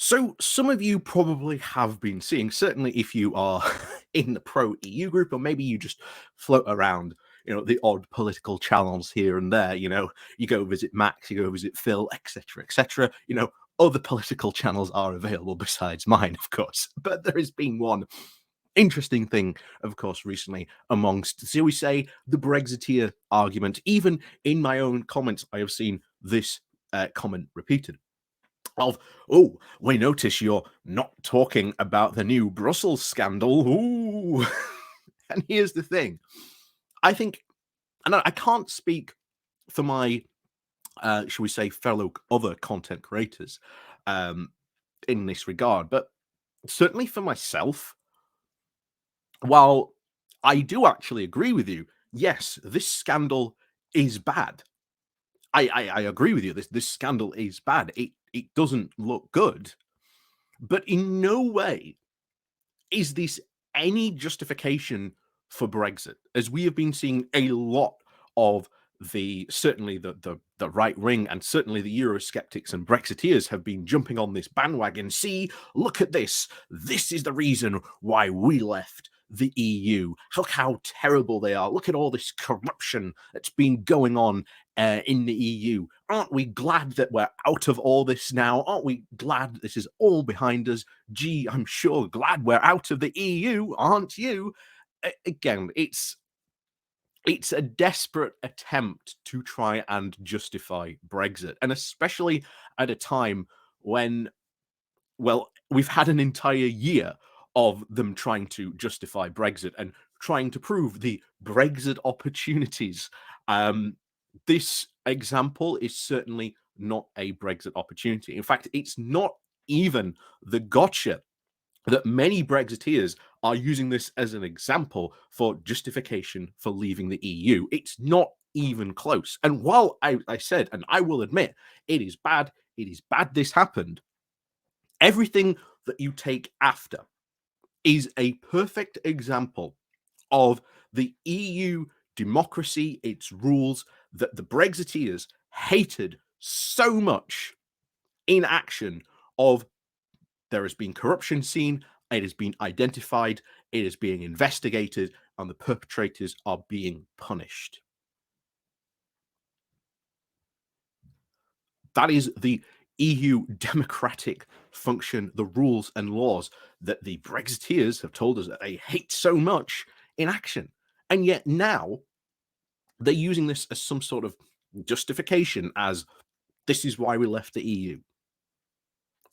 So some of you probably have been seeing, certainly if you are in the pro EU group, or maybe you just float around, the odd political channels here and there. You go visit Max, you go visit Phil, etc., etc. Other political channels are available besides mine, of course. But there has been one interesting thing, of course, recently amongst, shall we say, the Brexiteer argument. Even in my own comments, I have seen this comment repeated of, oh, we notice you're not talking about the new Brussels scandal. Ooh. And here's the thing. I think, and I can't speak for my, shall we say, fellow other content creators in this regard, but certainly for myself, while I do actually agree with you, yes, this scandal is bad. I agree with you. This scandal is bad. It doesn't look good. But in no way is this any justification for Brexit, as we have been seeing a lot of certainly the right wing and certainly the Eurosceptics and Brexiteers have been jumping on this bandwagon. See, look at this. This is the reason why we left the EU. Look how terrible they are. Look at all this corruption that's been going on in the EU. Aren't we glad that we're out of all this now? Aren't we glad that this is all behind us? Gee, I'm sure glad we're out of the EU, aren't you? Again, it's a desperate attempt to try and justify Brexit, and especially at a time when, well, we've had an entire year of them trying to justify Brexit and trying to prove the Brexit opportunities. This example is certainly not a Brexit opportunity. In fact, it's not even the gotcha that many Brexiteers are using this as an example for justification for leaving the EU. It's not even close. And while I said, and I will admit, it is bad this happened, everything that you take after is a perfect example of the EU democracy, its rules, that the Brexiteers hated so much in action. Of there has been corruption seen, it has been identified, it is being investigated, and the perpetrators are being punished. That is the EU democratic function, the rules and laws that the Brexiteers have told us that they hate so much in action. And yet now they're using this as some sort of justification, as this is why we left the EU.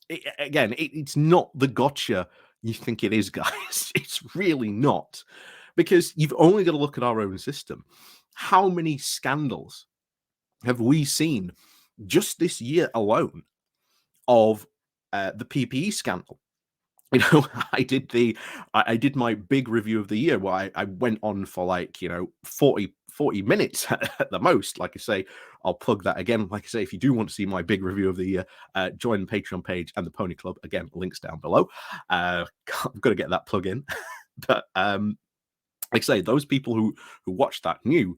It's not the gotcha you think it is, guys. It's really not. Because you've only got to look at our own system. How many scandals have we seen just this year alone of the PPE scandal? I did my big review of the year where I went on for like 40 minutes at the most. Like I say, I'll plug that again. Like I say, if you do want to see my big review of the year, join the Patreon page and the Pony Club. Again, links down below. I've got to get that plug in. But like I say, those people who watched that knew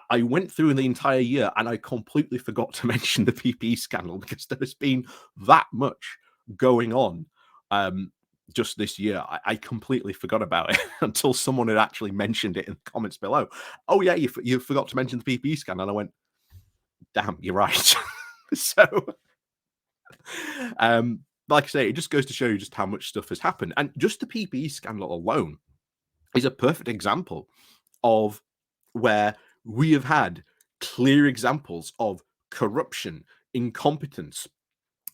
I went through the entire year and I completely forgot to mention the PPE scandal, because there has been that much going on just this year. I completely forgot about it until someone had actually mentioned it in the comments below. Oh yeah, you forgot to mention the PPE scandal. And I went, damn, you're right. So like I say, it just goes to show you just how much stuff has happened. And just the PPE scandal alone is a perfect example of where we have had clear examples of corruption, incompetence,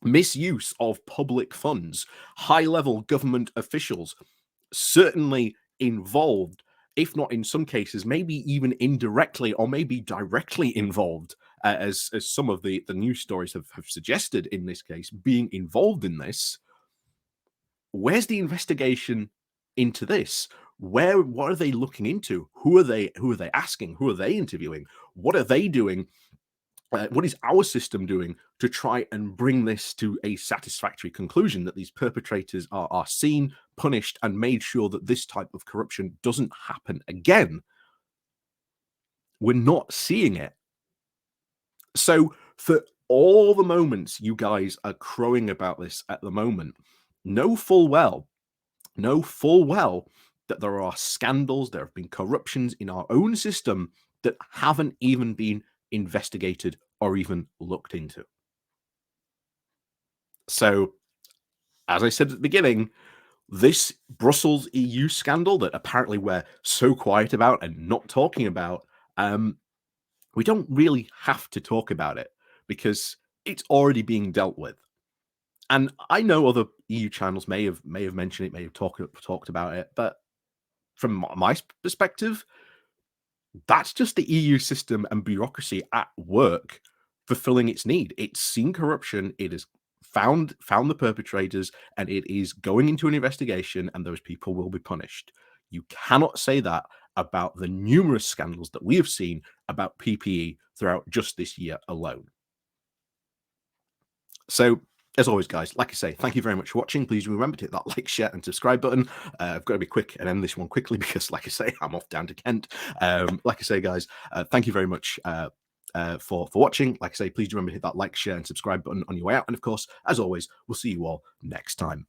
misuse of public funds, high-level government officials certainly involved, if not in some cases, maybe even indirectly or maybe directly involved, as some of the news stories have suggested in this case, being involved in this. Where's the investigation into this? What are they looking into? Who are they asking? Who are they interviewing? What are they doing? What is our system doing to try and bring this to a satisfactory conclusion, that these perpetrators are seen, punished, and made sure that this type of corruption doesn't happen again? We're not seeing it. So for all the moments you guys are crowing about this at the moment, know full well, know full well that there are scandals, there have been corruptions in our own system that haven't even been investigated or even looked into. So, as I said at the beginning, this Brussels EU scandal that apparently we're so quiet about and not talking about, we don't really have to talk about it because it's already being dealt with. And I know other EU channels may have mentioned it, may have talked about it, but from my perspective, that's just the EU system and bureaucracy at work fulfilling its need. It's seen corruption, it has found the perpetrators, and it is going into an investigation, and those people will be punished. You cannot say that about the numerous scandals that we have seen about PPE throughout just this year alone. So, as always, guys, like I say, thank you very much for watching. Please remember to hit that like, share, and subscribe button. I've got to be quick and end this one quickly because, like I say, I'm off down to Kent. Like I say, guys, thank you very much for watching. Like I say, please remember to hit that like, share, and subscribe button on your way out. And of course, as always, we'll see you all next time.